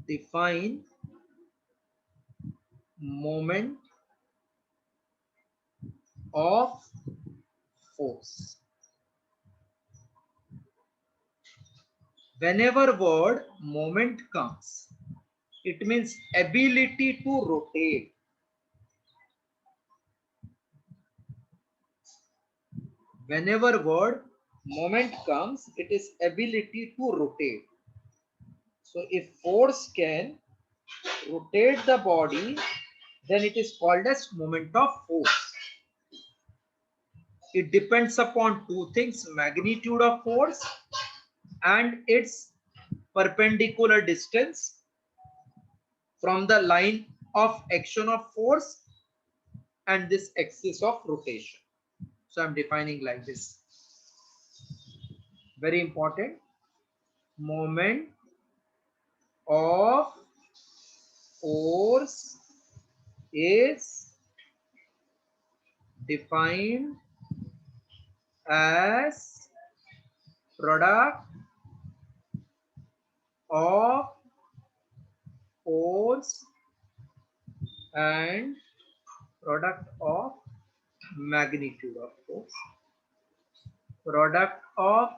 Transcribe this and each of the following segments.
define moment of force. Whenever word moment comes, it means ability to rotate. Whenever word moment comes, it is ability to rotate. So if force can rotate the body, then it is called as moment of force. It depends upon two things: magnitude of force and its perpendicular distance from the line of action of force and this axis of rotation. So I'm defining like this. Very important. Moment of force is defined as product of force and product of magnitude of force. Product of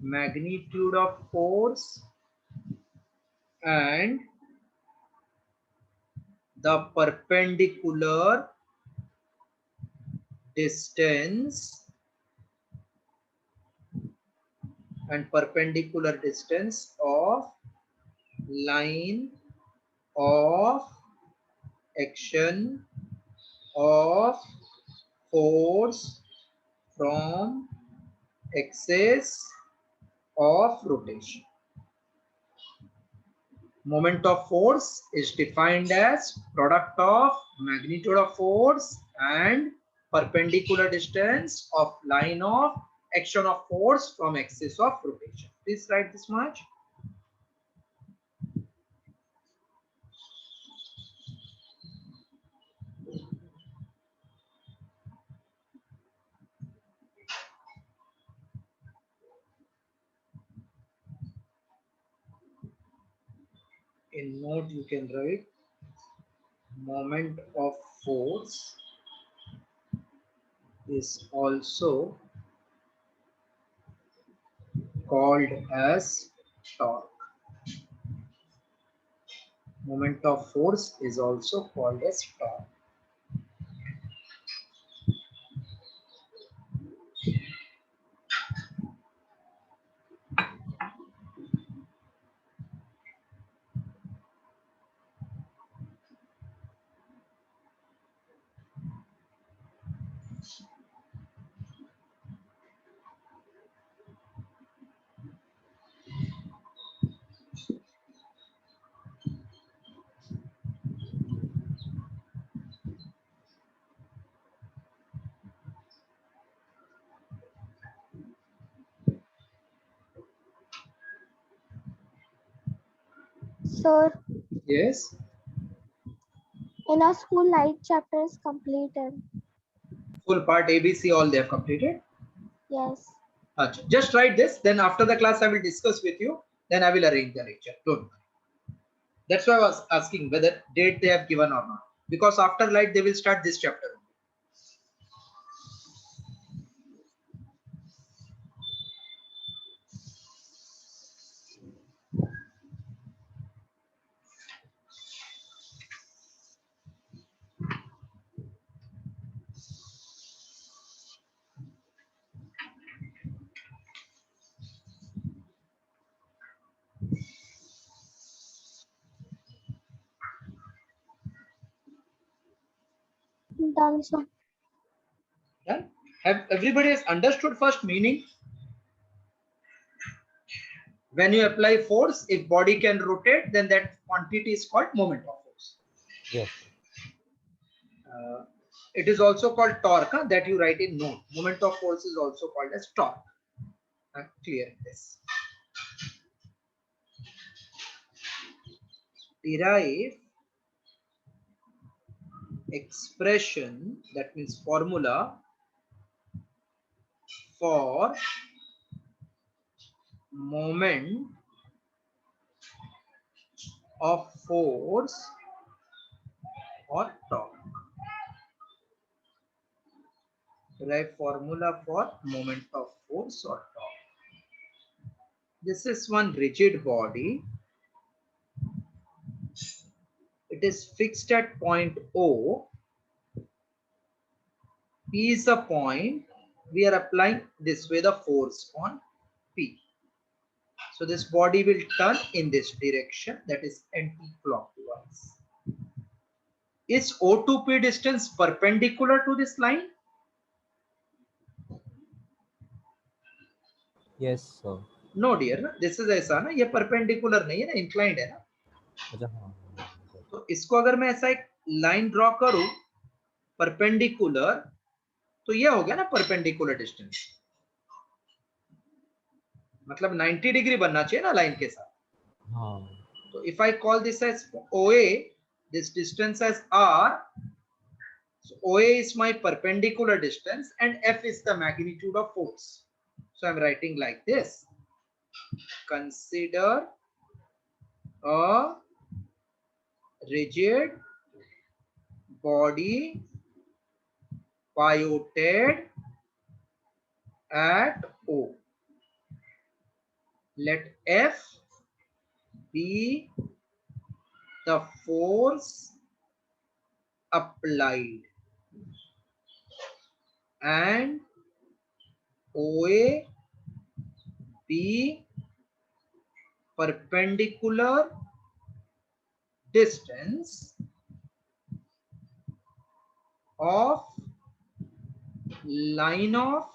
magnitude of force and the perpendicular distance of line of action of force from axis of rotation. Moment of force is defined as product of magnitude of force and perpendicular distance of line of action of force from axis of rotation. Please write this much. In note you can write moment of force is also called as torque. Moment of force is also called as torque. Sir, Yes. in our school, light chapter is completed. Full part ABC all they have completed. Yes. Achha. Just write this. Then after the class I will discuss with you. Then I will arrange the lecture. Don't worry. That's why I was asking whether date they have given or not. Because after light they will start this chapter. Done, sir. Done? Have everybody has understood first meaning? When you apply force, if body can rotate, then that quantity is called moment of force. Yes. It is also called torque, that you write in note. Moment of force is also called as torque. Clear this. Derive expression, that means formula for moment of force or torque. Derive formula for moment of force or torque. This is one rigid body. It is fixed at point O. P is the point. We are applying this way the force on P. So this body will turn in this direction, that is anti-clockwise. Is O to P distance perpendicular to this line? Yes, sir. No dear, this is ऐसा ना, ये perpendicular नहीं है ना, inclined है ना. अच्छा हाँ. तो इसको अगर मैं ऐसा एक लाइन ड्रॉ करूं परपेंडिकुलर, तो ये हो गया ना परपेंडिकुलर डिस्टेंस, मतलब 90 डिग्री बनना चाहिए ना लाइन के साथ. हाँ. तो if I call this as OA, this distance as R, so OA is my perpendicular distance and F is the magnitude of force. So I'm writing like this. Consider a rigid body pivoted at O. Let F be the force applied and OA be perpendicular distance of line of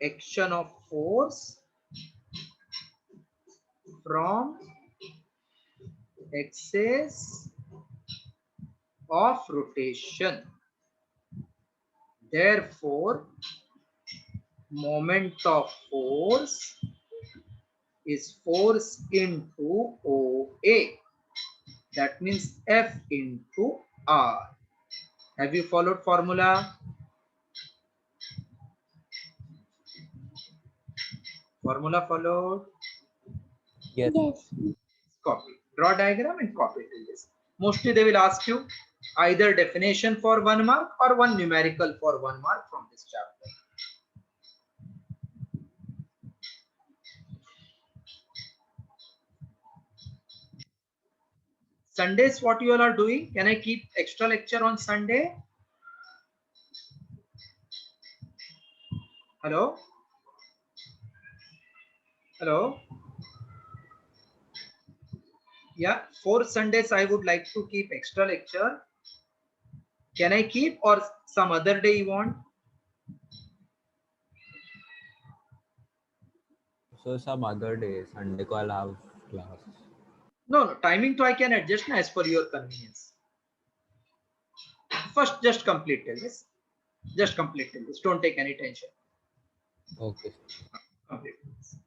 action of force from axis of rotation. Therefore, moment of force is force into OA. That means F into R. Have you followed formula? Formula followed? Yes. Yes. Copy. Draw diagram and copy it in this. Mostly they will ask you either definition for 1 mark or one numerical for 1 mark from this chapter. Sundays, what you all are doing? Can I keep extra lecture on Sunday? Hello? Hello? Yeah, 4 Sundays I would like to keep extra lecture. Can I keep or some other day you want? So some other day, Sunday को I'll have class. No, timing to I can adjust as per your convenience. First, just complete till this. Just complete till this. Don't take any tension. Okay. Complete this.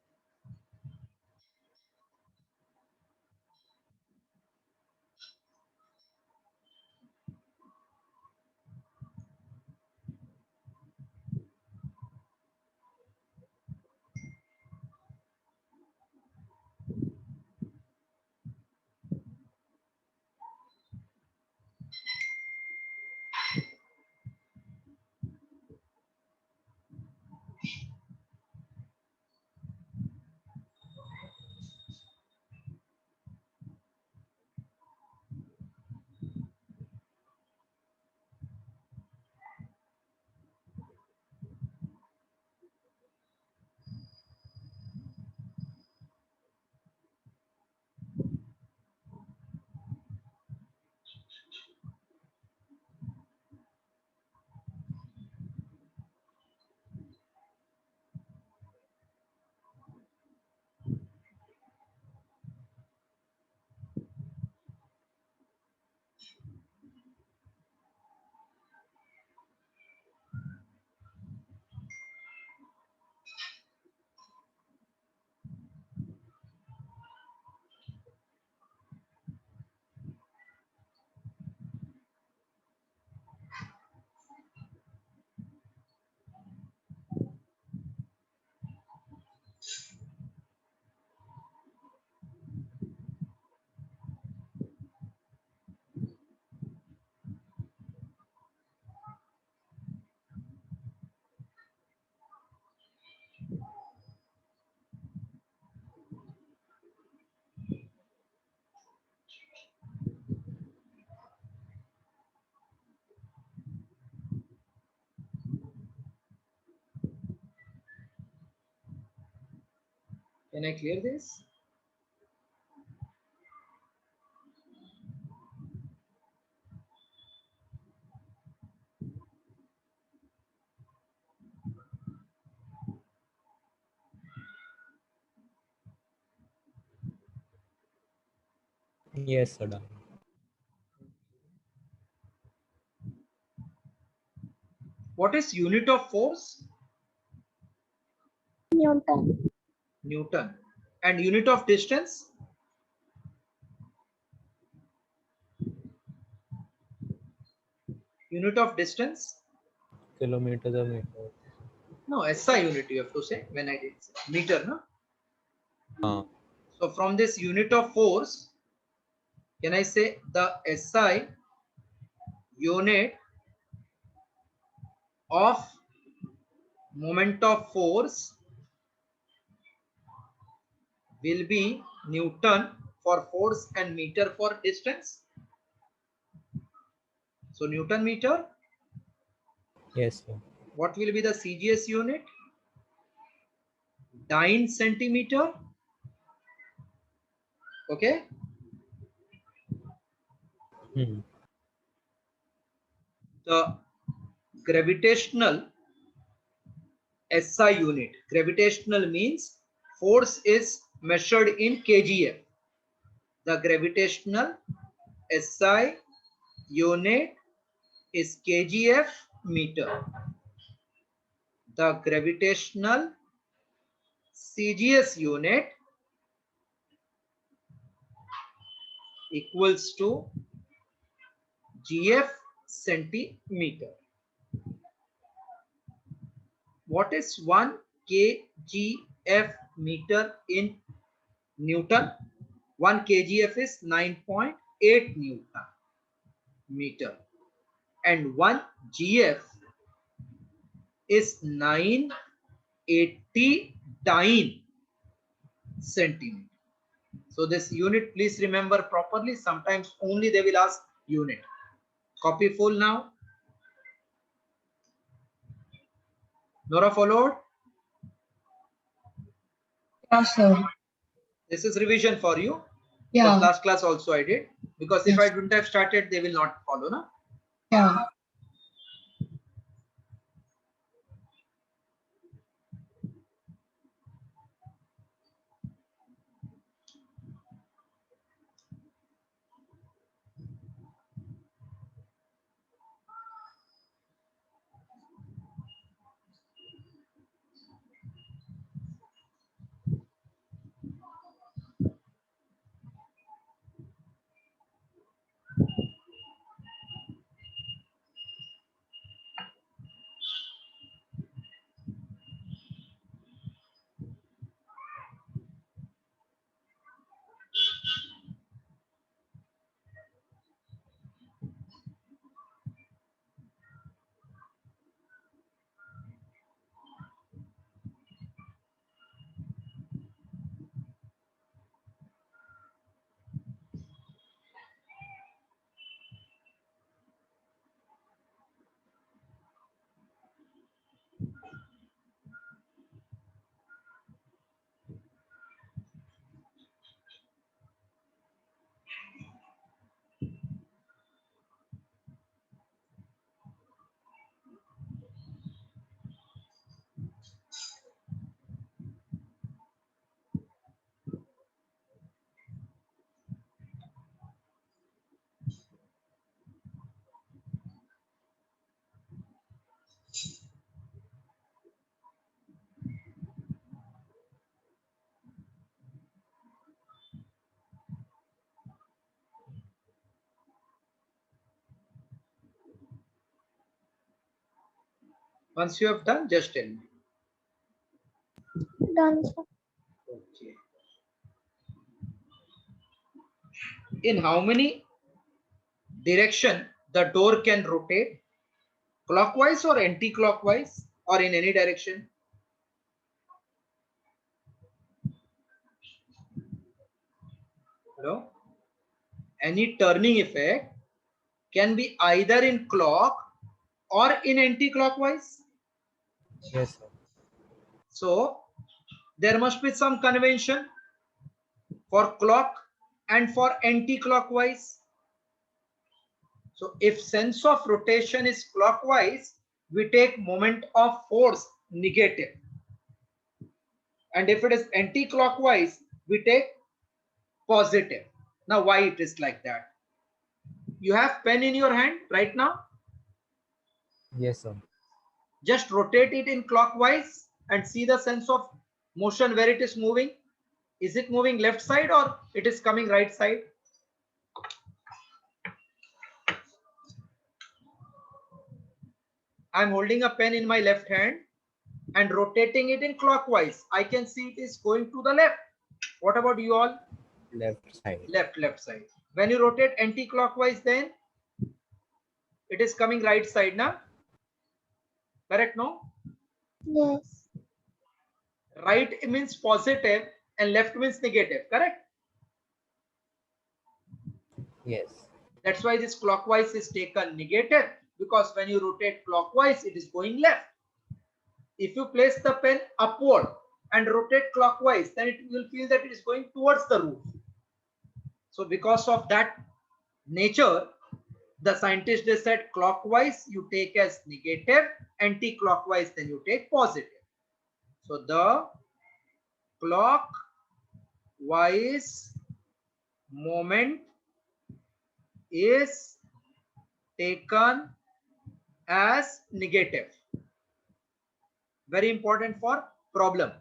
Can I clear this? Yes, sir. Done. What is unit of force? Newton. Newton. And unit of distance? Unit of distance? Kilometers or meters. No, SI unit you have to say when I did say. Meter, no? So from this unit of force, can I say the SI unit of moment of force will be Newton for force and meter for distance? So Newton meter. Yes, sir. What will be the CGS unit? Dyne centimeter. Okay. Hmm. The gravitational SI unit. Gravitational means force is measured in kgf. The gravitational SI unit is kgf meter. The gravitational CGS unit equals to GF centimeter. What is 1 kgf meter in Newton? 1 kgf is 9.8 Newton meter, and 1 gf is 980 dyne centimeter. So this unit, please remember properly. Sometimes only they will ask unit. Copy full now. Nora followed. Yeah, sir. This is revision for you. Yeah. Because last class also I did. Because if Yes. I wouldn't have started, they will not follow. No? Yeah. Once you have done, just tell me. Done, sir. Okay. In how many direction the door can rotate? Clockwise or anti-clockwise, or in any direction? Hello? Any turning effect can be either in clock or in anti-clockwise. Yes, sir. So there must be some convention for clock and for anti-clockwise. So if sense of rotation is clockwise, we take moment of force negative. And if it is anti-clockwise, we take positive. Now why it is like that? You have pen in your hand right now. Yes, sir. Just rotate it in clockwise and see the sense of motion where it is moving. Is it moving left side or it is coming right side? I'm holding a pen in my left hand and rotating it in clockwise. I can see it is going to the left. What about you all? Left side. Left side. When you rotate anti-clockwise, then it is coming right side, na? Correct, no? Yes. Right means positive and left means negative, correct? Yes. That's why this clockwise is taken negative, because when you rotate clockwise, it is going left. If you place the pen upward and rotate clockwise, then it will feel that it is going towards the roof. So because of that nature, the scientists, they said clockwise you take as negative, anti-clockwise then you take positive. So the clockwise moment is taken as negative. Very important for problem.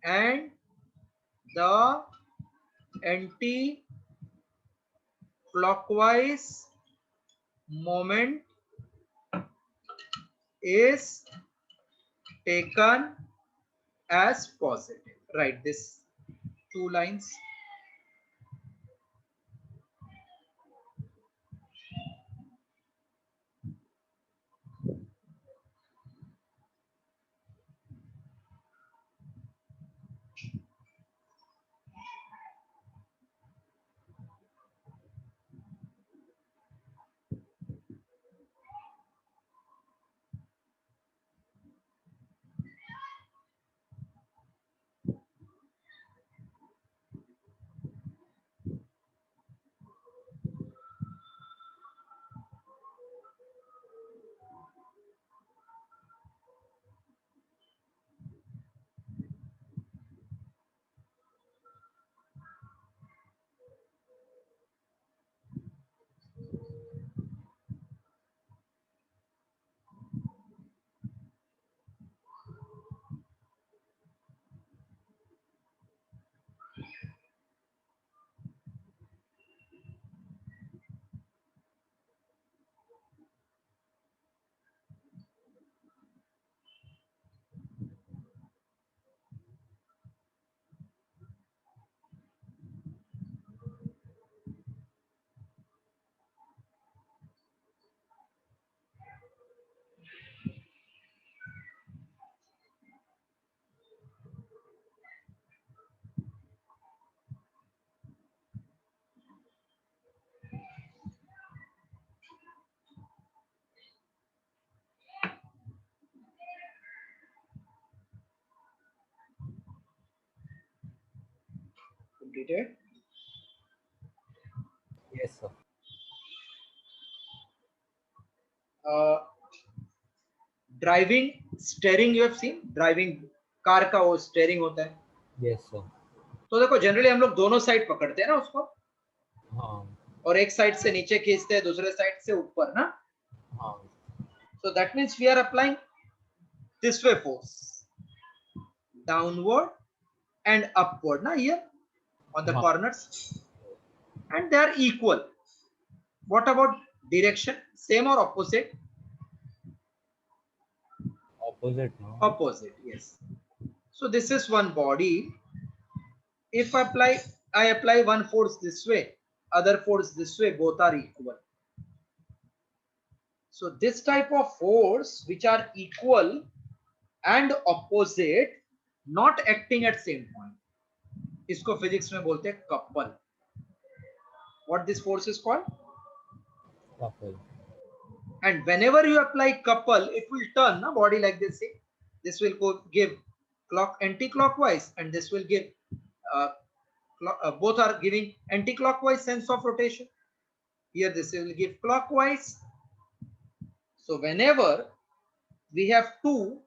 And the anti-clockwise moment is taken as positive. Write this 2 lines. Completed. Yes, sir. Driving steering you have seen driving car का वो steering होता है Yes, sir. तो देखो generally हम लोग दोनों side पकड़ते हैं ना उसको हाँ. और एक साइड से नीचे खींचते हैं दूसरे साइड से ऊपर ना हाँ. so that means we are applying this way force downward and upward na here on the हाँ. corners and they are equal. What about direction? Same or opposite? Opposite, no? Opposite, yes. So this is one body. If I apply one force this way, other force this way, both are equal. So this type of force which are equal and opposite not acting at same point, इसको physics में बोलते हैं couple. What this force is called? Couple. And whenever you apply couple, it will turn a body like this. See? This will give clock anti-clockwise, and this will give uh, both are giving anti-clockwise sense of rotation. Here this will give clockwise. So whenever we have two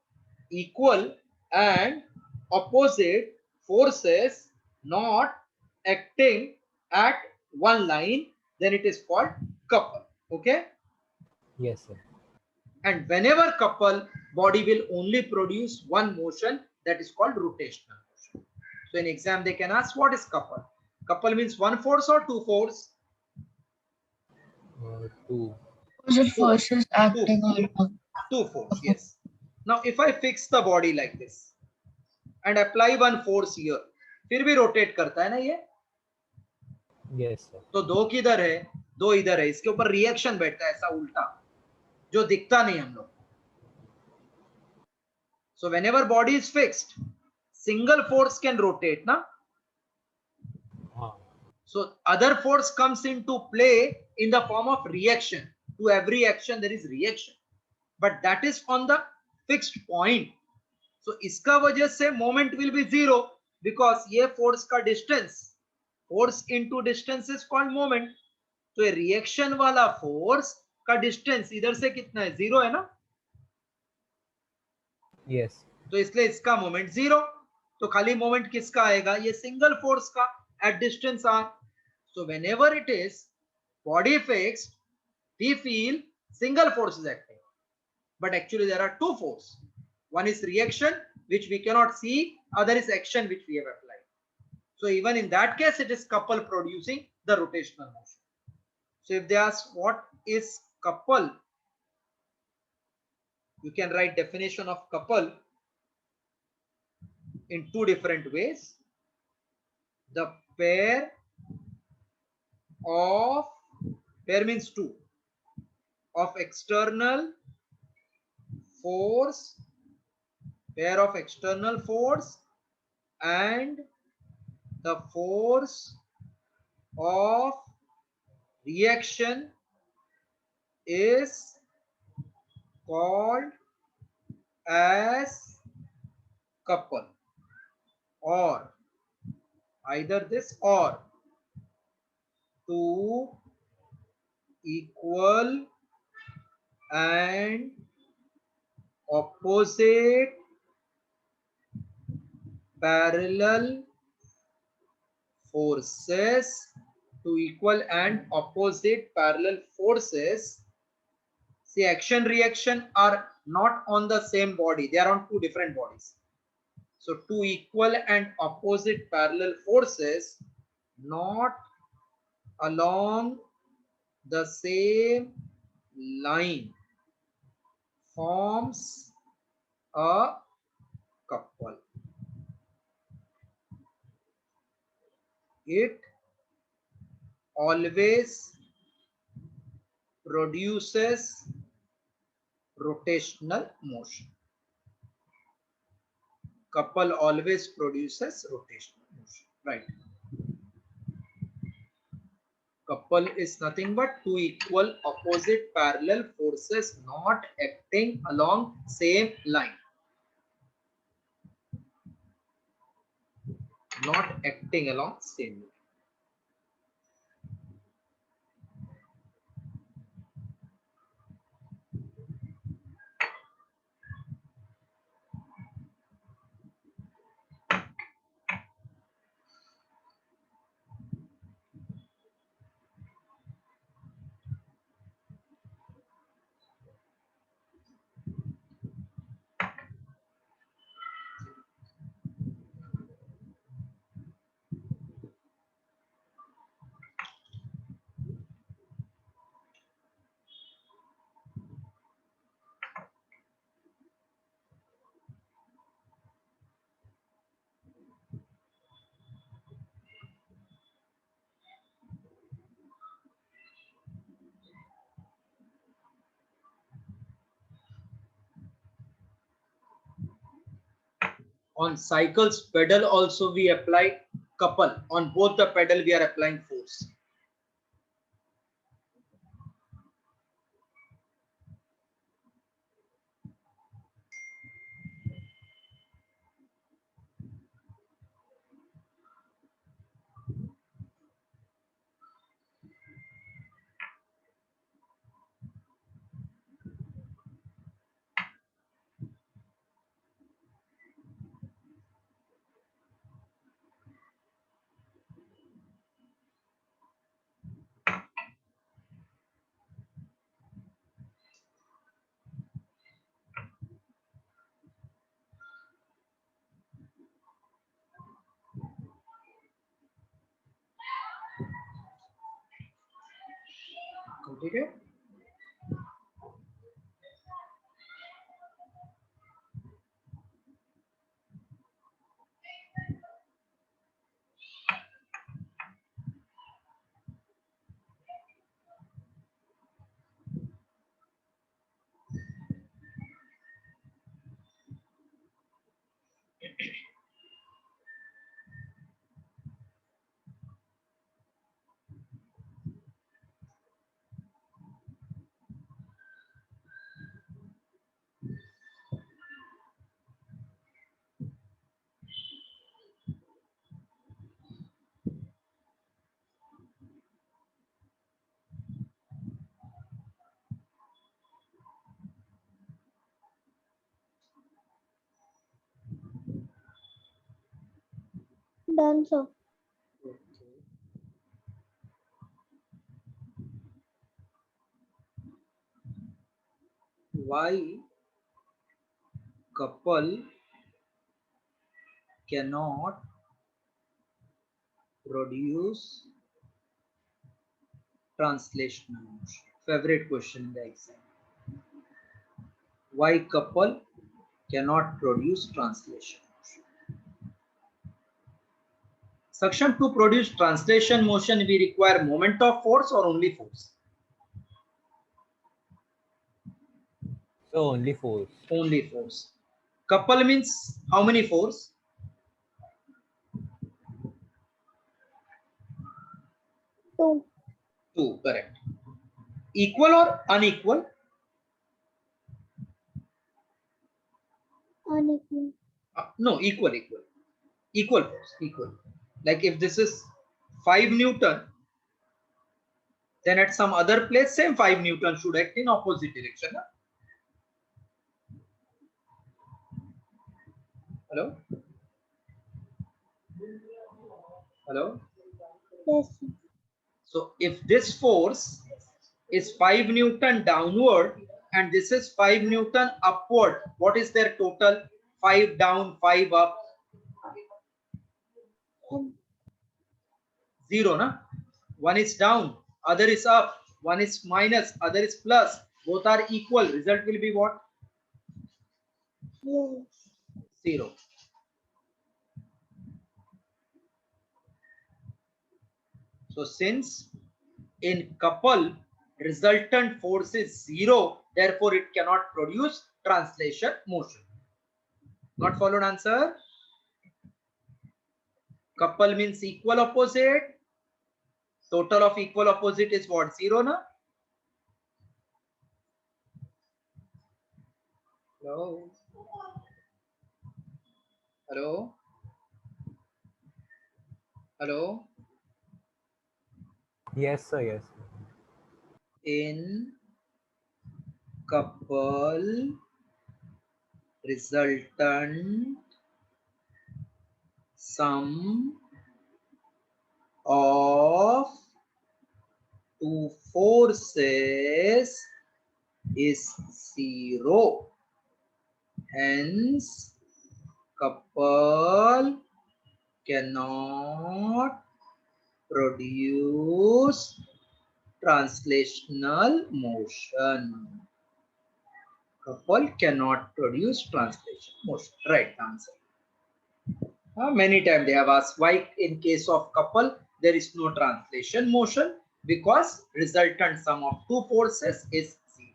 equal and opposite forces not acting at one line, then it is called couple. Okay. Yes, sir. And whenever couple, body will only produce one motion, that is called rotational motion. So in exam they can ask, what is couple? Couple means one force or two force? Two. Opposite Two. forces acting on Two force, yes. Now if I fix the body like this and apply one force here, फिर भी rotate करता है ना ये? Yes, sir. तो दो किधर है, दो इधर है, इसके ऊपर रिएक्शन बैठता है ऐसा उल्टा, जो दिखता नहीं हम लोग. So whenever body is fixed, single force can rotate, na? So other force comes into play in the form of reaction. To every action there is reaction, but that is on the fixed point. So इसका वजह से moment will be zero, because ये force का distance, force into distance is called moment. तो ये reaction वाला force का distance इधर से कितना है, zero है ना? Yes. तो इसलिए इसका moment zero. तो खाली moment किसका आएगा, ये single force का at distance r. So whenever it is body fixed, we feel single force is acting, but actually there are two forces. One is reaction, which we cannot see, other is action, which we have applied. So even in that case, it is couple producing the rotational motion. So if they ask what is couple, you can write definition of couple in two different ways. The pair means two, of external force, pair of external force and the force of reaction is called as couple, or either this or two equal and opposite parallel forces, two equal and opposite parallel forces. See, action reaction are not on the same body, they are on two different bodies. So two equal and opposite parallel forces not along the same line forms a couple. It always produces rotational motion. Couple always produces rotational motion, right? Couple is nothing but two equal opposite parallel forces not acting along same line. Not acting along same line. On cycles pedal also we apply couple. On both the pedal we are applying force. Completed. Done, sir. Okay. Why couple cannot produce translational motion? Favorite question in the exam. Why couple cannot produce translation motion? Section to produce translation motion, we require moment of force or only force? So only force. Only force. Couple means how many force? 2. 2, correct. Equal or unequal? Unequal. No, equal. Equal force, equal. Like if this is 5 Newton, then at some other place, same 5 Newton should act in opposite direction. Huh? Hello? Hello? Yes, sir. So if this force is 5 Newton downward and this is 5 Newton upward, what is their total? 5 down, 5 up. 0, na? One is down, other is up. One is minus, other is plus. Both are equal. Result will be what? Yes. 0. So since in couple resultant force is 0, therefore it cannot produce translation motion. Not followed answer? Couple means equal opposite. Total of equal opposite is what? 0, na? Hello? Hello? Hello? Yes, sir. Yes. In couple resultant sum of two forces is 0. Hence, couple cannot produce translational motion. Couple cannot produce translation motion. Right answer. Many times they have asked why in case of couple there is no translation motion, because resultant sum of two forces is 0.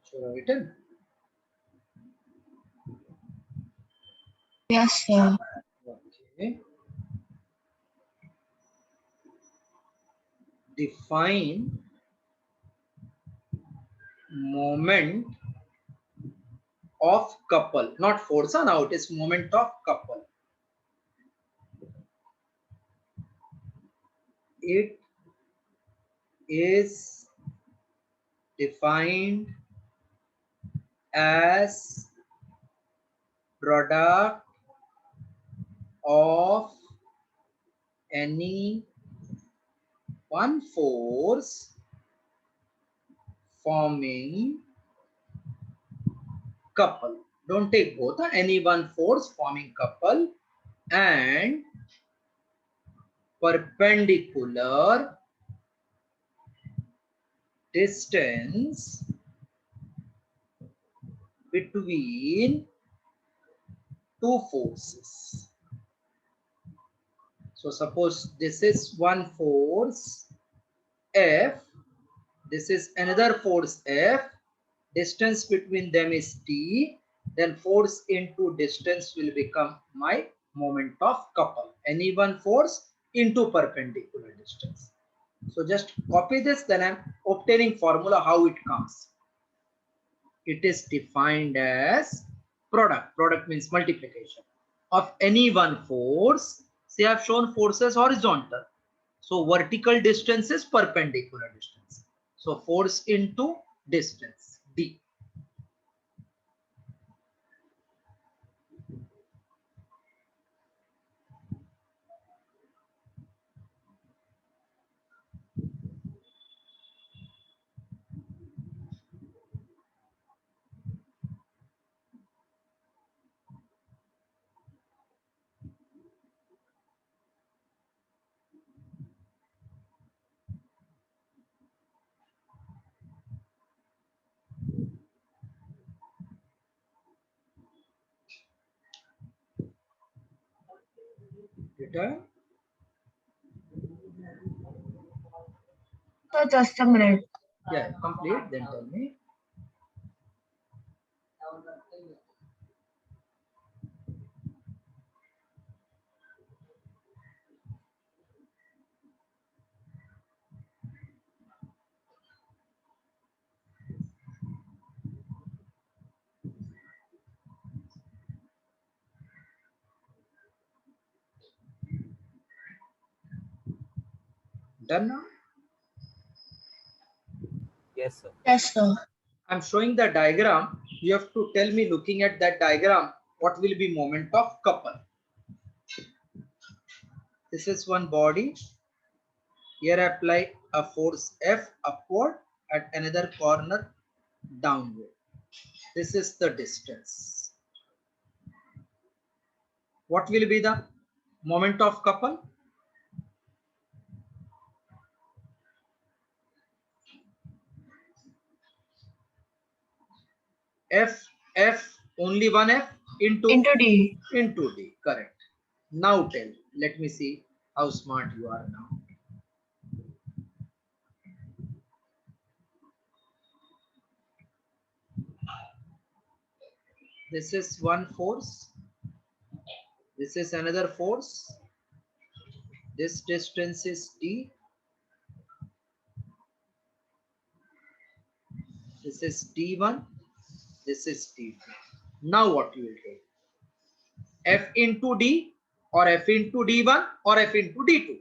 Should I written? Yes, sir. Okay. Define moment of couple, not force. Now it is moment of couple. It is defined as product of any one force forming couple. Don't take both. Any one force forming couple and perpendicular distance between two forces. So suppose this is one force F, this is another force F, distance between them is T, then force into distance will become my moment of couple. Any one force into perpendicular distance. So just copy this, then I'm obtaining formula how it comes. It is defined as product. Product means multiplication of any one force. See, I have shown forces horizontal. So vertical distance is perpendicular distance. So force into distance D. Did I? So just a minute. Yeah, complete. Then tell me. Done now? Yes, sir. Yes, sir. I'm showing the diagram. You have to tell me, looking at that diagram, what will be moment of couple. This is one body. Here apply a force F upward, at another corner downward. This is the distance. What will be the moment of couple? F, only one F into D. D. Correct. Now tell. Let me see how smart you are now. This is one force. This is another force. This distance is D. This is D1. This is D2. Now what you will take? F into D or F into D1 or F into D2.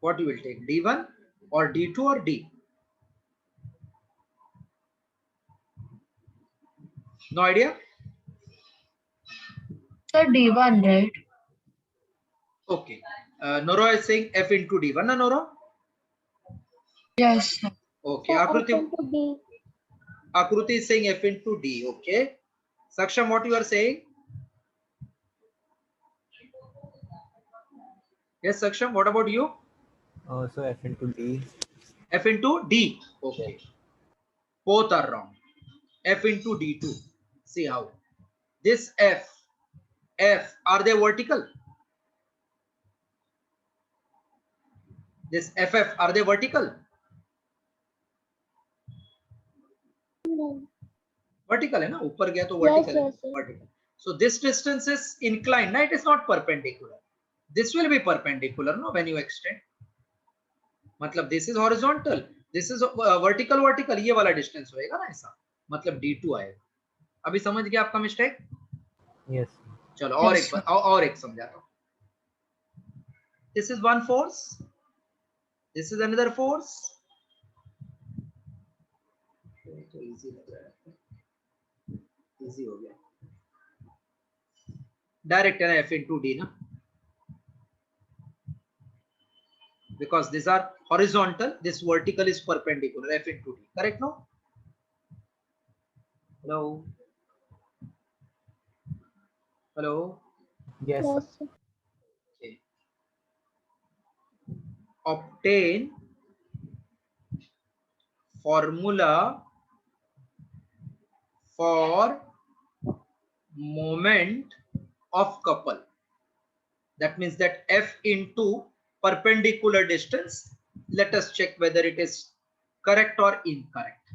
What you will take? D1 or D2 or D? No idea? So D1, right? Okay. Noro is saying F into D1. Na Noro? Yes, sir. Okay. So F Akruti, into D. Akruti is saying F into D. Okay. Saksham, what you are saying? Yes, Saksham, what about you? So F into D. F into D. Okay. Both are wrong. F into D2. See how this F are they vertical? This FF are they vertical? No. Vertical है ना, ऊपर गया तो Yes, vertical है, yes, yes. vertical. So this distance is inclined, no, it is not perpendicular. This will be perpendicular, no, when you extend. मतलब this is horizontal, this is vertical, vertical, ये वाला distance होएगा ना ऐसा, मतलब D2 आएगा. अभी समझ गया आपका मिस्टेक? Yes. चलो और Yes, एक और एक समझाता हूँ. This is one force, this is another force. तो easy लग रहा है, easy हो गया. Direct है ना F into D ना, because these are horizontal, this vertical is perpendicular, F into D, correct? No? Hello? Hello? Yes. Sir. Yes. Okay. Obtain formula for moment of couple. That means that F into perpendicular distance. Let us check whether it is correct or incorrect.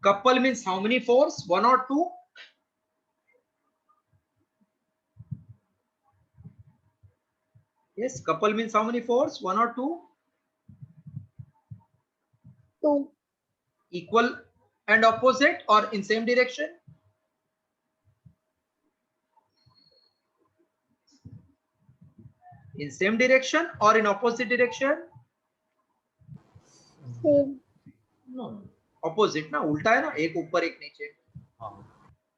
Couple means how many force? One or two? Yes, couple means how many force? One or two? 2. Equal and opposite or in same direction? In same direction or in opposite direction? Same. No, opposite ना, उल्टा है ना, एक ऊपर एक नीचे. हाँ.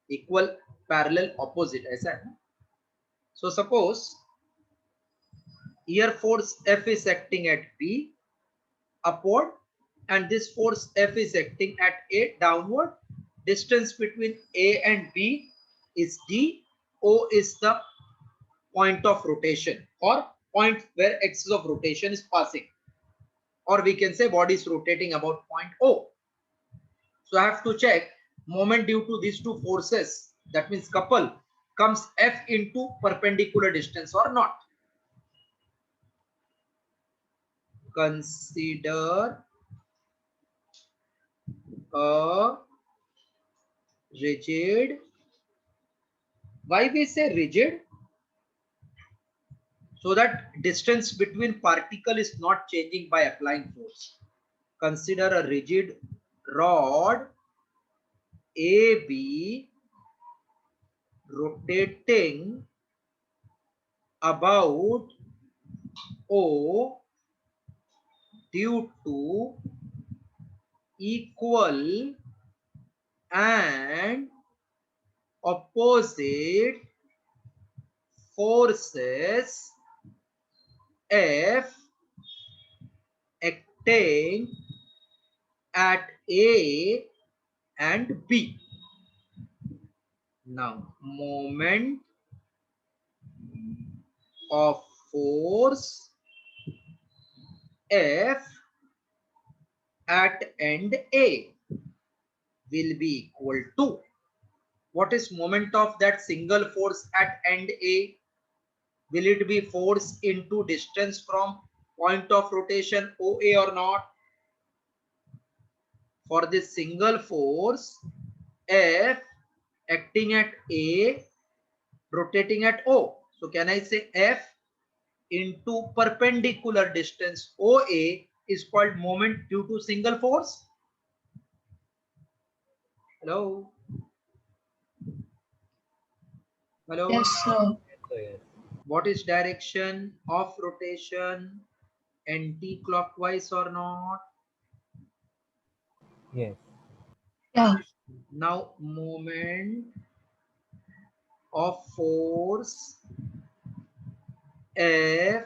Equal, parallel, opposite ऐसा है ना. So suppose here force F is acting at B upward and this force F is acting at A downward. Distance between A and B is D. O is the point of rotation or point where axis of rotation is passing, or we can say body is rotating about point O. So I have to check moment due to these two forces, that means couple, comes F into perpendicular distance or not. Consider a rigid. Why we say rigid? So that distance between particle is not changing by applying force. Consider a rigid rod AB rotating about O due to equal and opposite forces F acting at A and B. Now, moment of force F at end A will be equal to, what is moment of that single force at end A? Will it be force into distance from point of rotation OA or not? For this single force F acting at A rotating at O. So can I say F into perpendicular distance OA is called moment due to single force? Hello? Hello? yes, sir. So yes. What is direction of rotation? Anti-clockwise or not? Yes. Yeah, Now moment of force F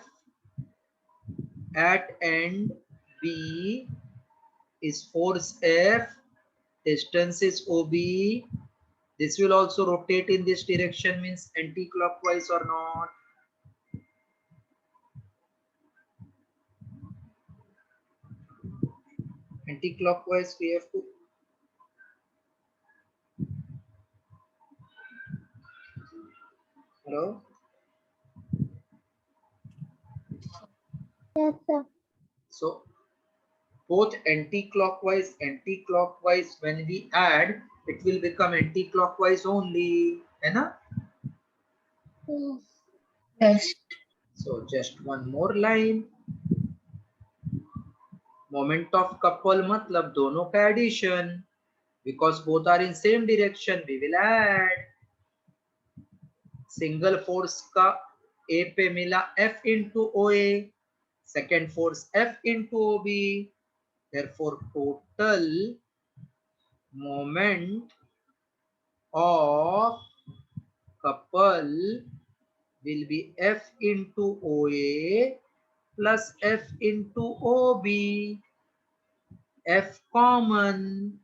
at end B is force F, distance is OB. This will also rotate in this direction, means anti-clockwise or not? Anti-clockwise we have to Hello? Yes, sir. So both anti-clockwise, anti-clockwise, when we add, it will become anti-clockwise only. है ना? Yes. Yes. So just one more line. Moment of couple मतलब दोनों का addition. Because both are in same direction, we will add. Single force का A पे मिला F into OA. Second force F into OB. Therefore, total moment of couple will be F into OA plus F into OB. F common,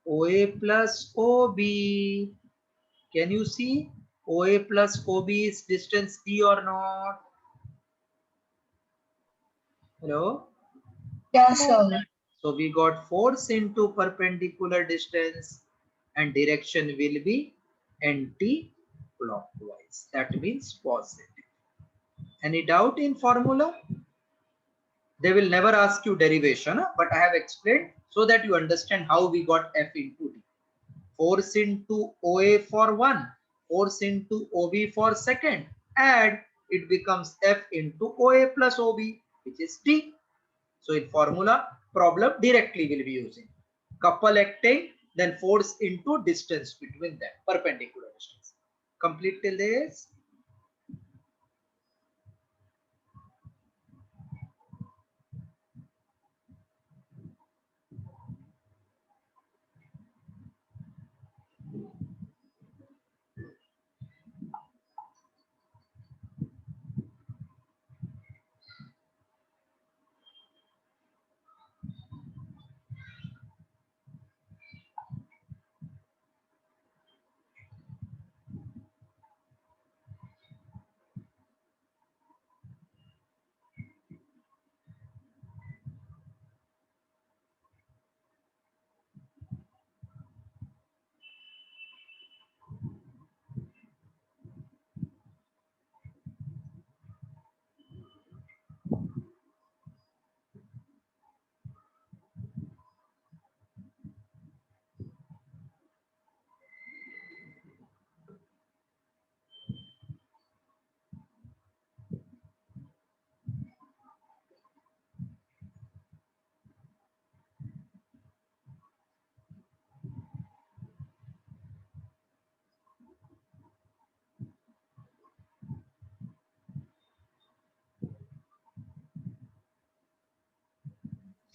OA plus OB. Can you see? OA plus OB is distance D or not? Hello? Yes, Yes. sir. So we got force into perpendicular distance and direction will be anti-clockwise. That means positive. Any doubt in formula? They will never ask you derivation, but I have explained so that you understand how we got F into D. Force into OA for 1, force into OB for second. Add, it becomes F into OA plus OB, which is D. So in formula problem directly will be using couple acting, then force into distance between them, perpendicular distance. Complete till this.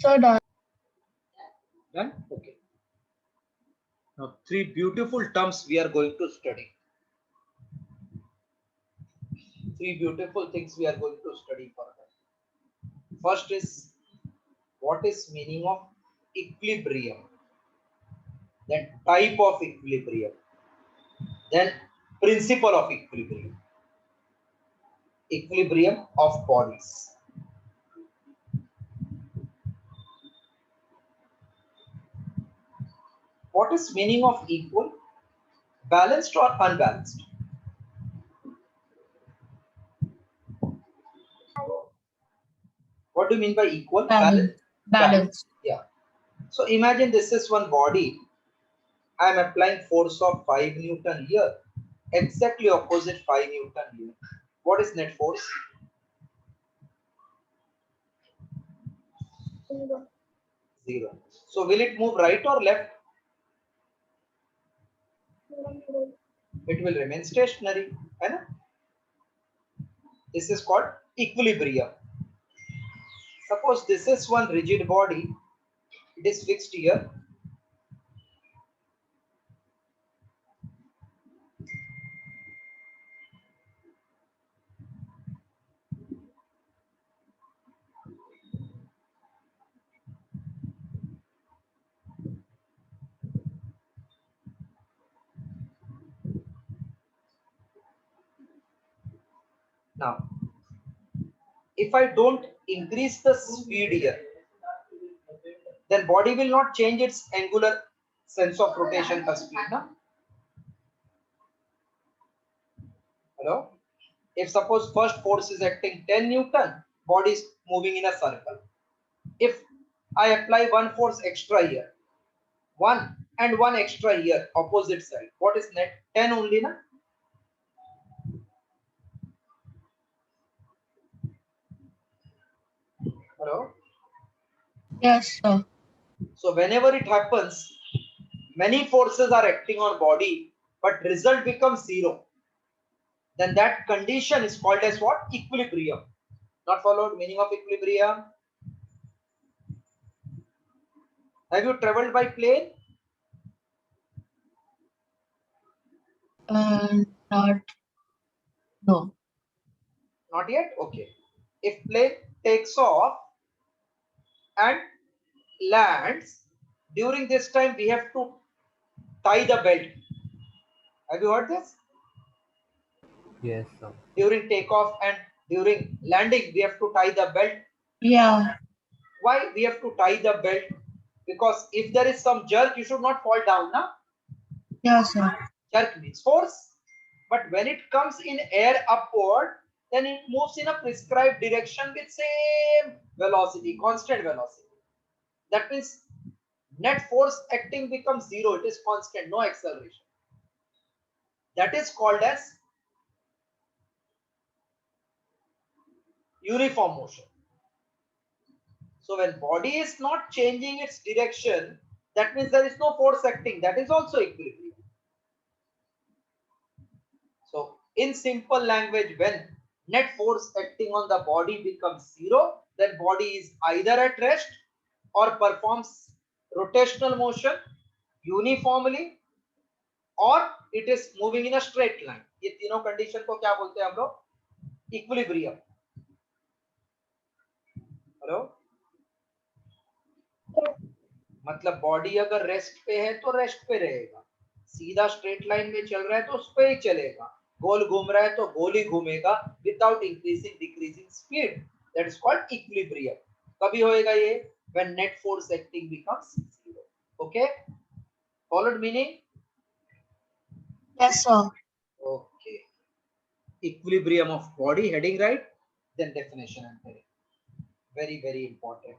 So done. Done? Okay. Now three beautiful terms we are going to study. Three beautiful things we are going to study further. First is what is meaning of equilibrium, then type of equilibrium, then principle of equilibrium, equilibrium of bodies. What is meaning of equal? Balanced or unbalanced? What do you mean by equal? Balance. Balanced. Balance. Yeah. So imagine this is one body. I am applying force of 5 Newton here. Exactly opposite 5 Newton here. What is net force? 0. 0. So will it move right or left? It will remain stationary. Right? This is called equilibrium. Suppose this is one rigid body. It is fixed here. Now, if I don't increase the speed here, then body will not change its angular sense of rotation per speed. No? Hello? If suppose first force is acting 10 Newton, body is moving in a circle. If I apply one force extra here, one and one extra here, opposite side, what is net? 10 only, na? Hello? Yes, sir. So whenever it happens, many forces are acting on body, but result becomes zero. Then that condition is called as what? Equilibrium. Not followed? Meaning of equilibrium? Have you traveled by plane? Not, no. Not yet? Okay. If plane takes off and lands, during this time we have to tie the belt. Have you heard this? Yes, sir. During takeoff and during landing, we have to tie the belt. Yeah. Why we have to tie the belt? Because if there is some jerk, you should not fall down. Na? Yes, sir. Jerk means force. But when it comes in air upward, then it moves in a prescribed direction with same velocity, constant velocity. That means net force acting becomes zero. It is constant, no acceleration. That is called as uniform motion. So when body is not changing its direction, that means there is no force acting. That is also equilibrium. So in simple language, when net force acting on the body becomes zero, then body is either at rest or performs rotational motion uniformly, or it is moving in a straight line. ये तीनों condition को क्या बोलते हैं हम लोग? Equilibrium. Hello, मतलब body अगर रेस्ट पे है तो रेस्ट पे रहेगा, सीधा स्ट्रेट लाइन में चल रहा है तो उस पे ही चलेगा, गोल घूम रहा है तो गोल ही घूमेगा without increasing decreasing speed. That is called equilibrium. कभी होएगा ये? When net force acting becomes zero. Okay, followed meaning? Yes, sir. Okay, equilibrium of body, heading right, then definition I'm telling. Very, very important.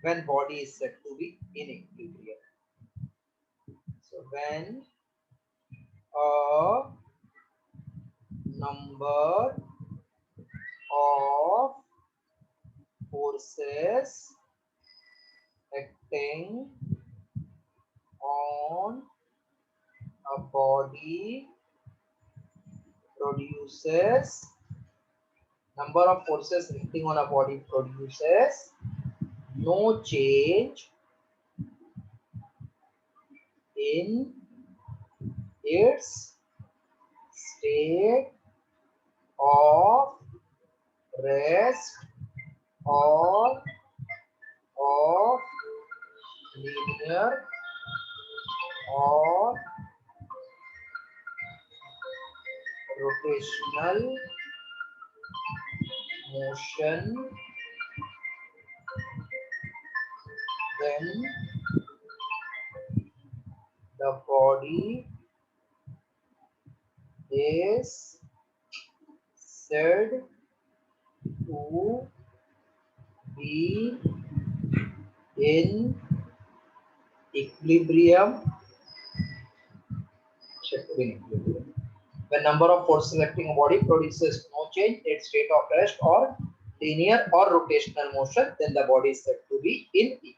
When body is said to be in equilibrium. So when a number of forces acting on a body produces, number of forces acting on a body produces no change in its state of rest or of linear or rotational motion when the body is said to be in equilibrium. When number of forces acting on body produces no change in its state of rest or linear or rotational motion, then the body is said to be in equilibrium.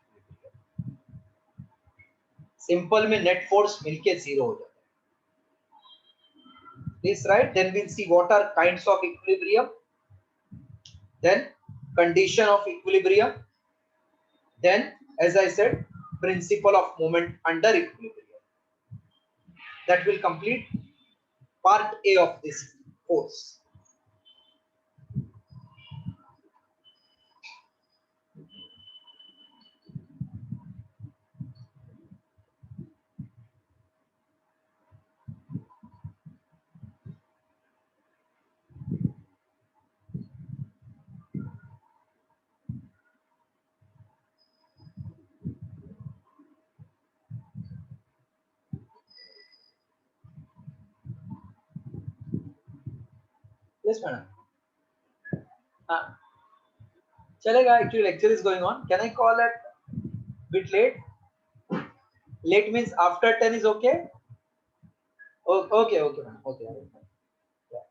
Simple में net force मिलके zero हो जाता है. Please write. Then we'll see what are kinds of equilibrium. Then condition of equilibrium. Then, as I said, principle of moment under equilibrium. That will complete part A of this course. Yes, madam. Chalega, actually lecture is going on. Can I call at bit late? Late means after 10 is okay? Oh, okay, okay, ma'am. Okay. Yeah.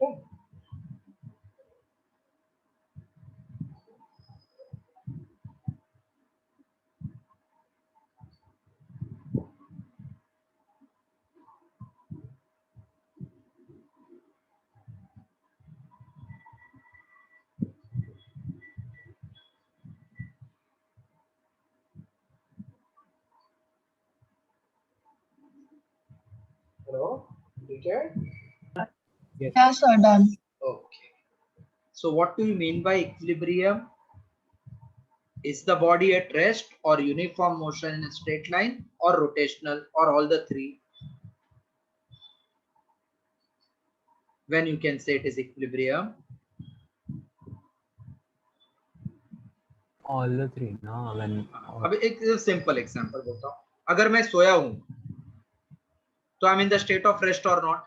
Okay. Hello? Detailed? Yes. Yeah, sir. Done. Okay. So what do you mean by equilibrium? Is the body at rest or uniform motion in a straight line or rotational or all the three? When you can say it is equilibrium? All the three, no? When अब एक simple example बोलता हूँ. अगर मैं सोया हूँ तो I am in the state of rest और not?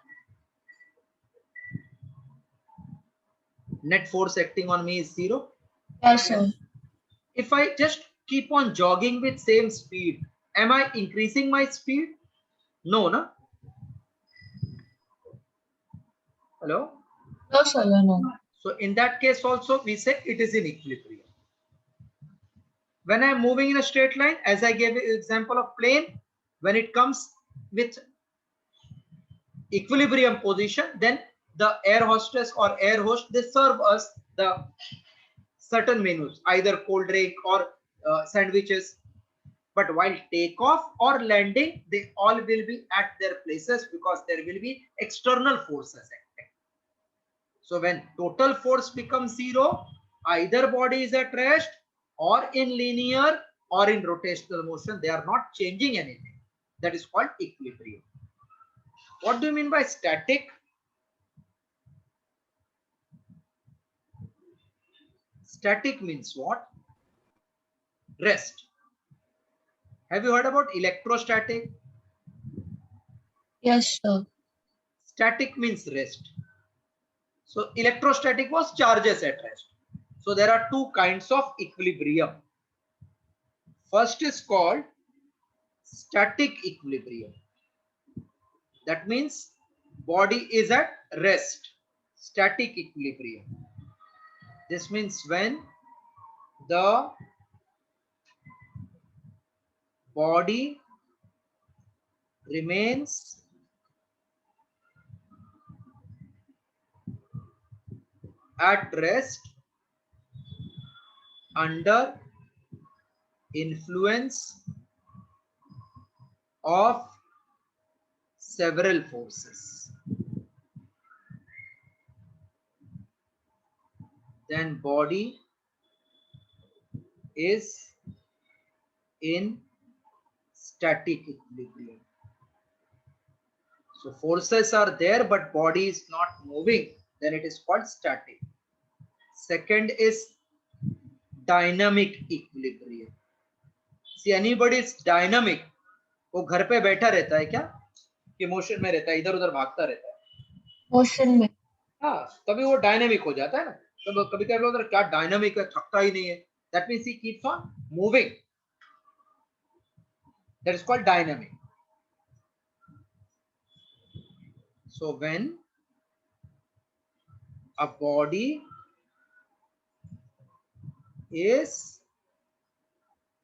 Net force acting on me is zero. Yes, sir. If I just keep on jogging with same speed, am I increasing my speed? No, na? Hello? No, sir. No. So in that case also we say it is in equilibrium. When I am moving in a straight line, as I gave an example of plane, when it comes with equilibrium position, then the air hostess or air host, they serve us the certain menus, either cold drink or sandwiches. But while takeoff or landing, they all will be at their places because there will be external forces acting. So when total force becomes zero, either body is at rest or in linear or in rotational motion. They are not changing anything. That is called equilibrium. What do you mean by static? Static means what? Rest. Have you heard about electrostatic? Yes, sir. Static means rest. So electrostatic was charges at rest. So there are two kinds of equilibrium. First is called static equilibrium. That means body is at rest. Static equilibrium. This means when the body remains at rest under influence of several forces. Then body is in static equilibrium. So forces are there but body is not moving, then it is called static. Second is dynamic equilibrium. See, anybody is dynamic, वो घर पे बैठा रहता है क्या कि motion में रहता है, इधर उधर भागता रहता है? Motion में. हाँ, तभी वो डायनामिक हो जाता है ना. तो कभी कभी बोलते हैं क्या डायनामिक है, थकता ही नहीं है. That means he keeps on moving. That is called dynamic. So when a body is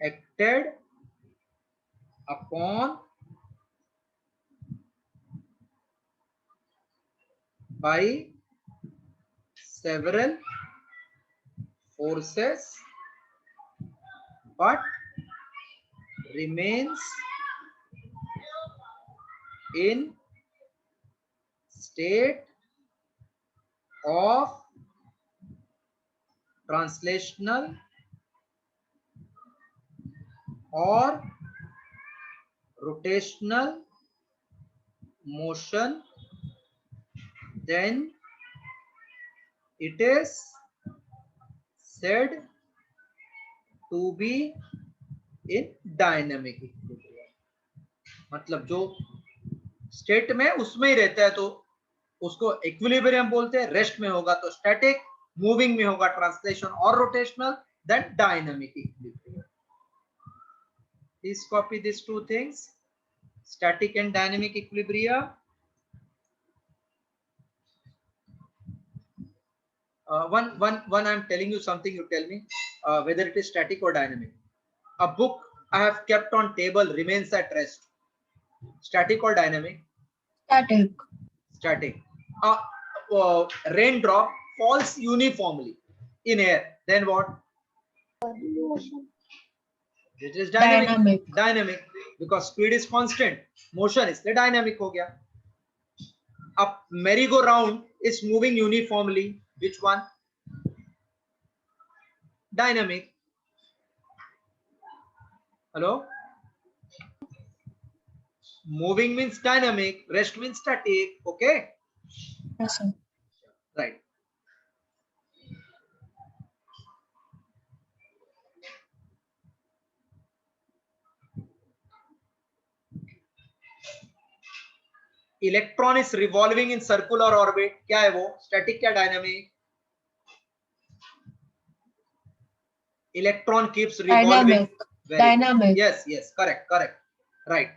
acted upon by several forces but remains in state of translational or rotational motion, then it is said to be in dynamic equilibrium. मतलब जो state में उसमें ही रहता है तो उसको equilibrium बोलते हैं. रेस्ट में होगा तो स्टैटिक, मूविंग में होगा ट्रांसलेशन और rotational, then dynamic equilibrium. Please copy these two things, static and dynamic equilibrium. One I'm telling you something, you tell me whether it is static or dynamic. A book I have kept on table remains at rest. Static or dynamic? Static. Static. A raindrop falls uniformly in air. Then what? Motion. It is dynamic. Dynamic. Dynamic because speed is constant. Motion is the dynamic हो गया. A merry-go-round is moving uniformly. Which one? Dynamic. Hello? Moving means dynamic, rest means static. Okay? Yes, sir. Right. Electron is revolving in circular orbit. क्या है वो? Static क्या dynamic? Electron keeps revolving. Dynamic. Very Dynamic. Yes, yes, correct, correct. Right.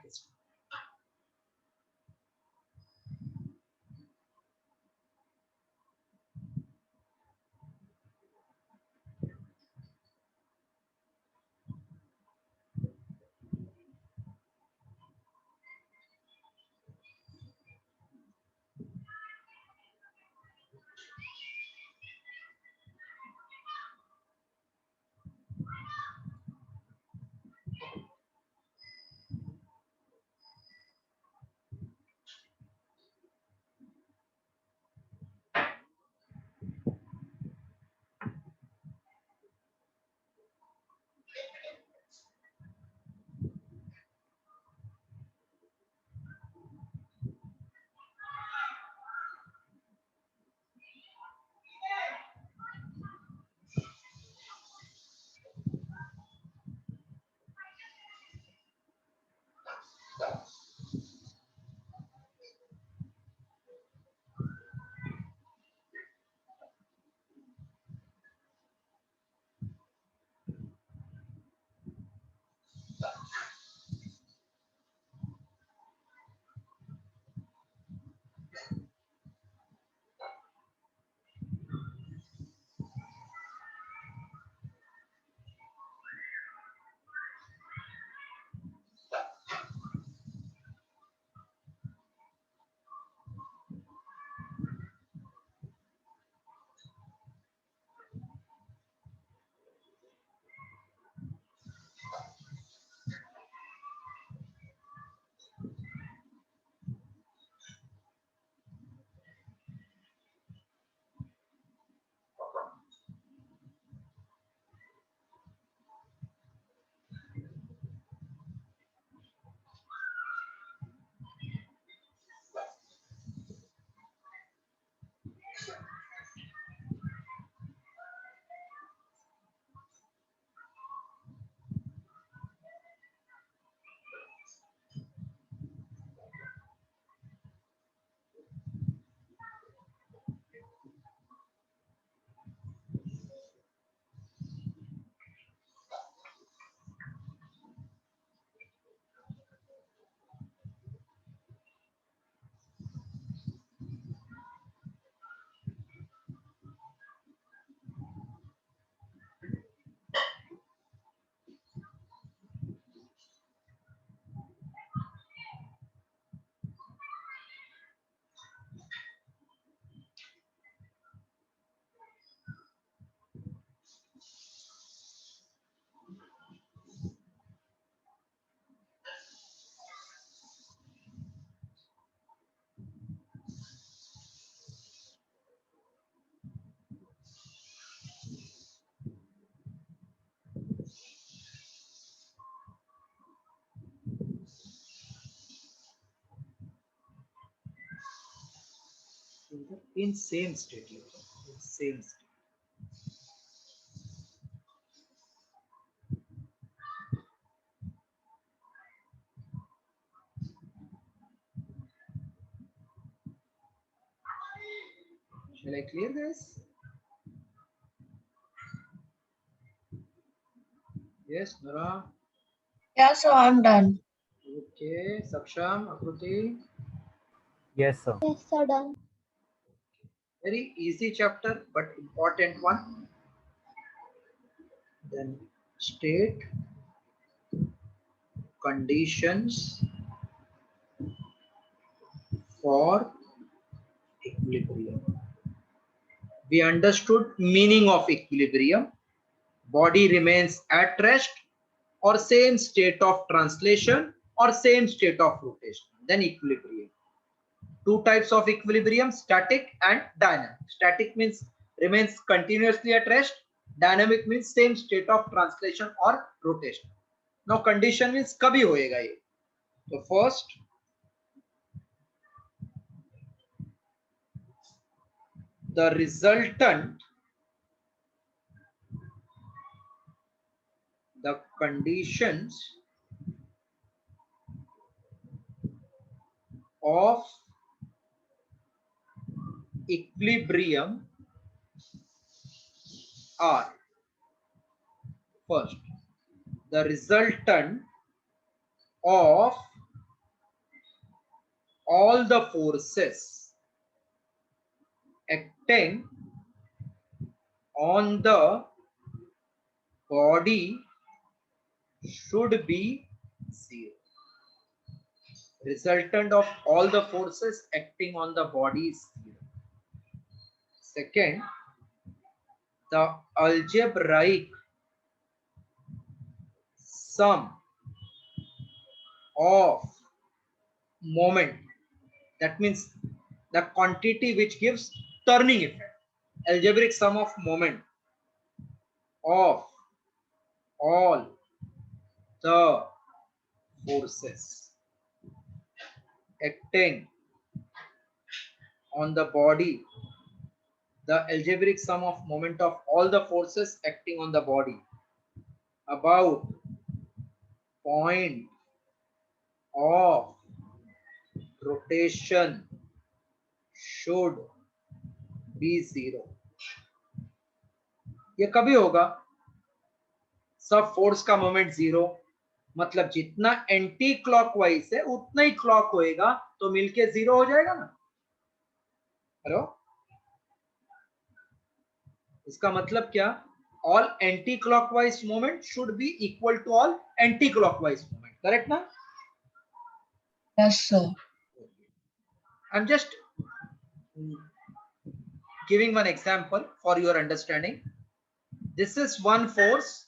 in same state. In same state. Shall I clear this? Yes, Nora. Yeah, so I'm done. Okay, Saksham, Akruti. Yes, sir. Yes, sir, done. Very easy chapter, but important one. Then state, conditions for equilibrium. We understood meaning of equilibrium. Body remains at rest or same state of translation or same state of rotation. Then equilibrium. Two types of equilibrium, static and dynamic. Static means remains continuously at rest. Dynamic means same state of translation or rotation. Now condition means kabhi hoega ye. So first, the resultant, the conditions of equilibrium are: first, the resultant of all the forces acting on the body should be zero. Resultant of all the forces acting on the body is zero. Second, the algebraic sum of moment, that means the quantity which gives turning effect, algebraic sum of moment of all the forces acting on the body, the algebraic sum of moment of all the forces acting on the body about point of rotation should be zero. ये कभी होगा? सब force का moment zero, मतलब जितना anti clockwise है उतना ही clock होएगा तो मिलके जीरो हो जाएगा ना. हेलो, इसका मतलब क्या? All anti clockwise moment should be equal to all anti clockwise moment. Correct ना? Yes, sir. I'm just giving one example for your understanding. This is one force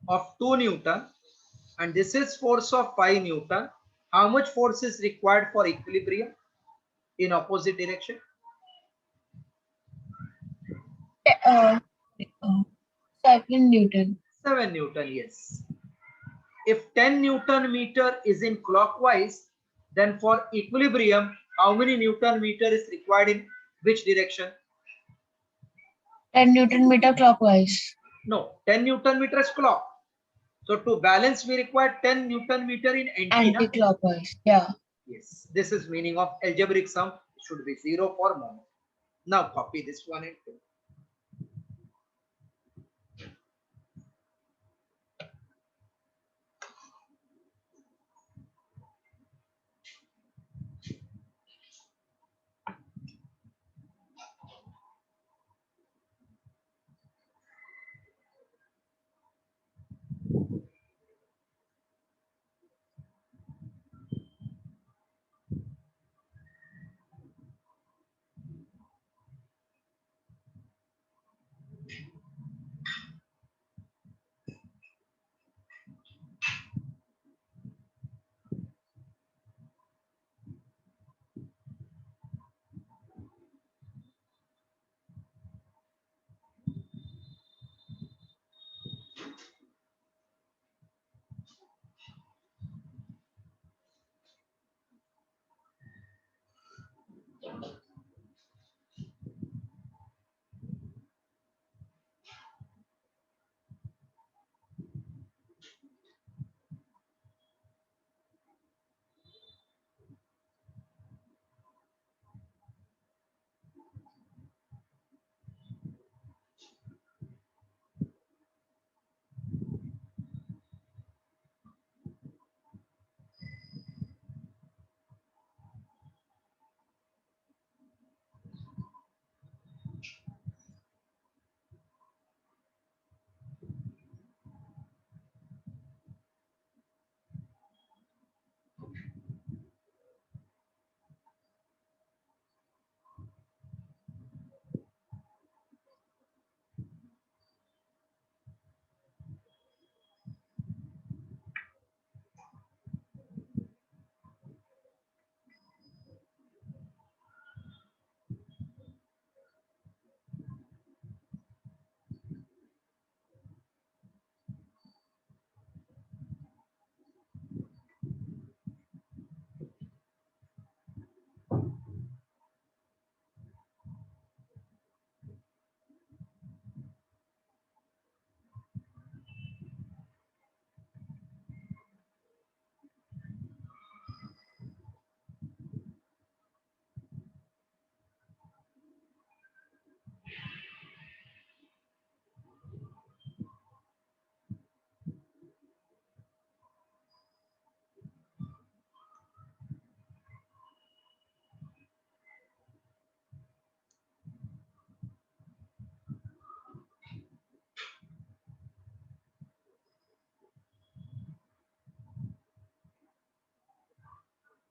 of 2 Newton and this is force of 5 Newton. How much force is required for equilibrium in opposite direction? 7 Newton. 7 Newton, yes. If 10 Newton meter is in clockwise, then for equilibrium, how many Newton meter is required in which direction? 10 Newton meter clockwise. No, 10 Newton meter is clock. So to balance, we require 10 Newton meter in anti. Anti-clockwise. Yeah. Yes, this is meaning of algebraic sum should be zero for moment. Now copy this one and two.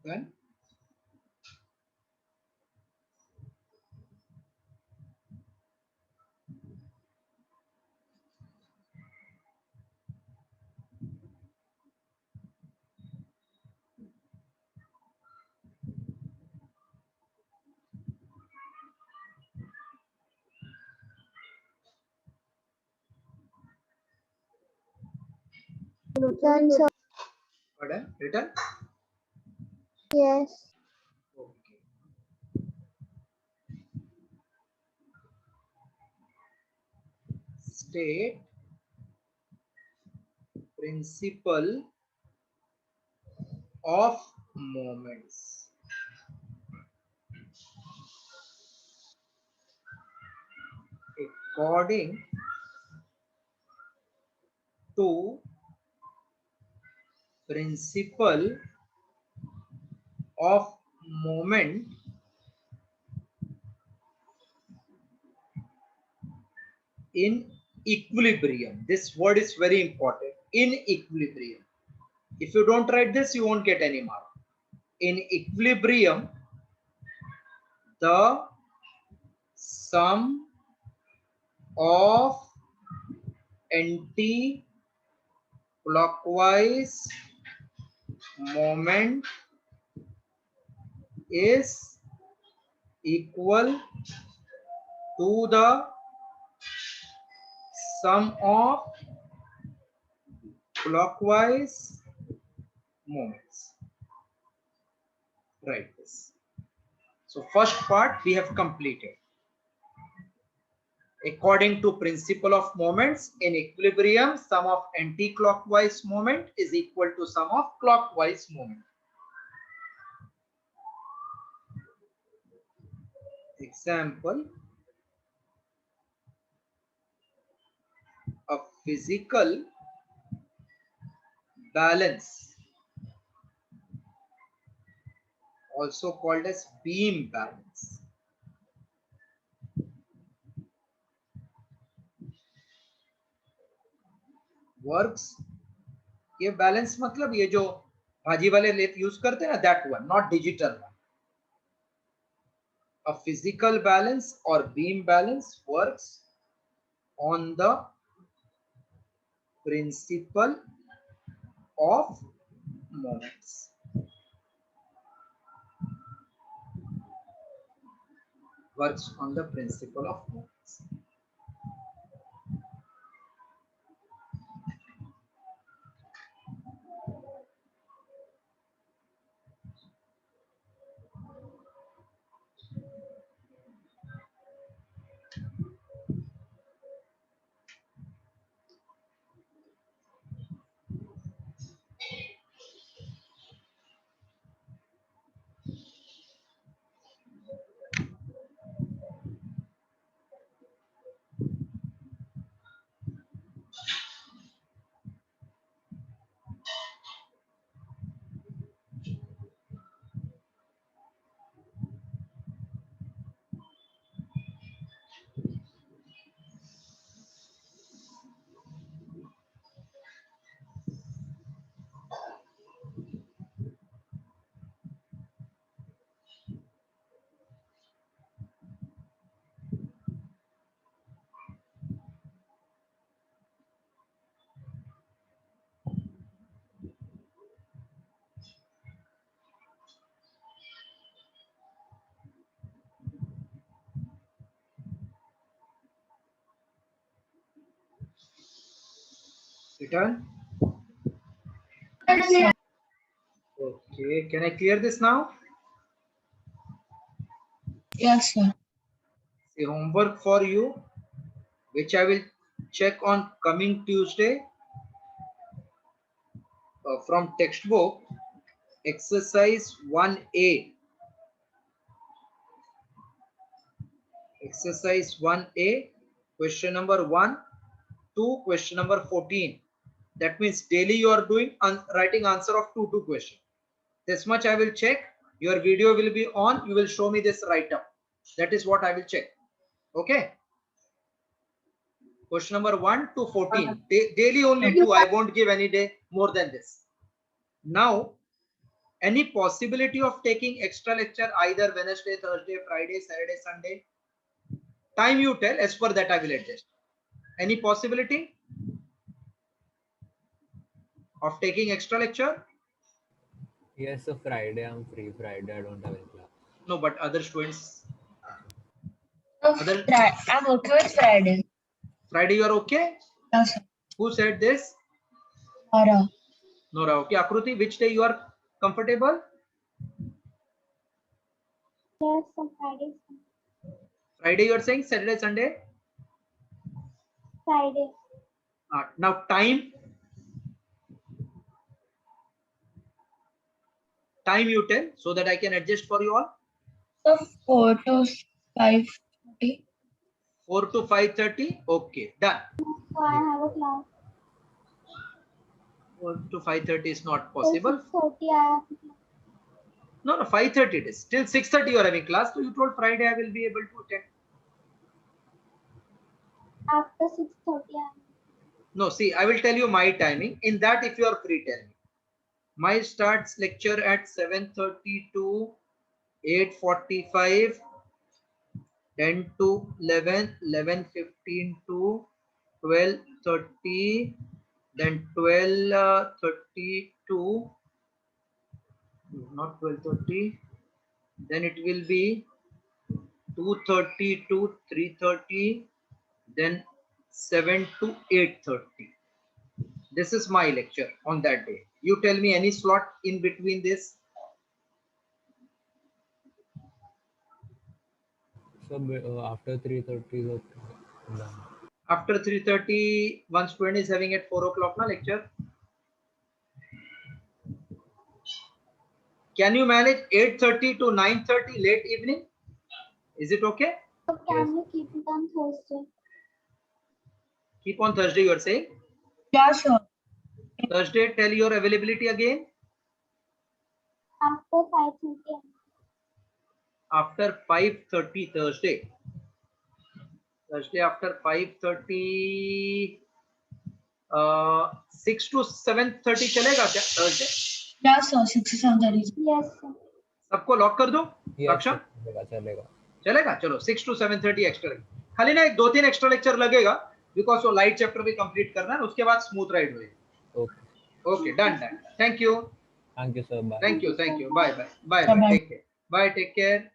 Then Done, sir. written. Yes. Okay. State principle of moments. According to principle of moment in equilibrium. This word is very important. In equilibrium. If you don't write this, you won't get any mark. In equilibrium, the sum of anti-clockwise moment is equal to the sum of clockwise moments. Write this. So first part we have completed. According to principle of moments in equilibrium, sum of anti-clockwise moment is equal to sum of clockwise moment. Example, a physical balance, also called as beam balance, works. ये balance मतलब ये जो भाजी वाले लेप use करते हैं ना, that one, not digital one. A physical balance or beam balance works on the principle of moments. Works on the principle of moments. Return. Okay, can I clear this now? Yes, sir. The homework for you, which I will check on coming Tuesday from textbook, exercise 1A. Exercise 1A, question number 1 to question number 14. That means daily you are doing writing answer of 2 questions. This much I will check. Your video will be on. You will show me this write up. That is what I will check. Okay. Question number 1 to 14. Daily only 2. I won't give any day more than this. Now, Any possibility of taking extra lecture either Wednesday, Thursday, Friday, Saturday, Sunday? Time you tell, as per that I will adjust. Any possibility of taking extra lecture? Yes, so Friday I'm free. Friday I don't have any class. No, but other students. So, Other I'm okay with Friday. Friday you are okay? Yes, sir. Who said this? Nora. Nora. Okay. Akruti, which day you are comfortable? Yes, on Friday. Friday you are saying, Saturday, Sunday? Friday. Now time. Time you tell so that I can adjust for you all. So 4 to 5:30. 4 to 5:30. Okay, done. So I have a class. 4 to 5:30 is not Till possible. 6:30 I have a class. No, 5:30 it is. Till 6:30 you are having class. So you told Friday I will be able to attend. After 6:30 I have. No, see, I will tell you my timing. In that, if you are free, tell me. My starts lecture at 7:30 to 8:45, 10 to 11, 11:15 to 12:30, then 12:30 to not 12:30, then it will be 2:30 to 3:30, then 7 to 8:30. This is my lecture on that day. You tell me any slot in between this. So after 3:30 is okay. Done. After 3:30, one student is having at 4 o'clock na lecture. Can you manage 8:30 to 9:30 late evening? Is it okay? So can you keep it on Thursday? Keep on Thursday, you are saying. Yes, sir. Thursday, tell your availability again. After 5:30. After 5:30 Thursday. Thursday after 5:30, 6 to 7:30 चलेगा क्या Thursday? Yes, sir. 6 to 7:30. Yes, sir. सबको lock कर दो. Yes, रक्षा चलेगा चलेगा. चलेगा. चलो 6 to 7:30 extra. खाली ना एक 2-3 एक्स्ट्रा लेक्चर लगेगा बिकॉज वो लाइट चैप्टर भी कंप्लीट करना है. उसके बाद स्मूथ राइड होएगी. Okay. Okay, done done. Thank you. Thank you, sir. Bye. Thank you. Bye. Bye-bye. Take care. Bye. Take care.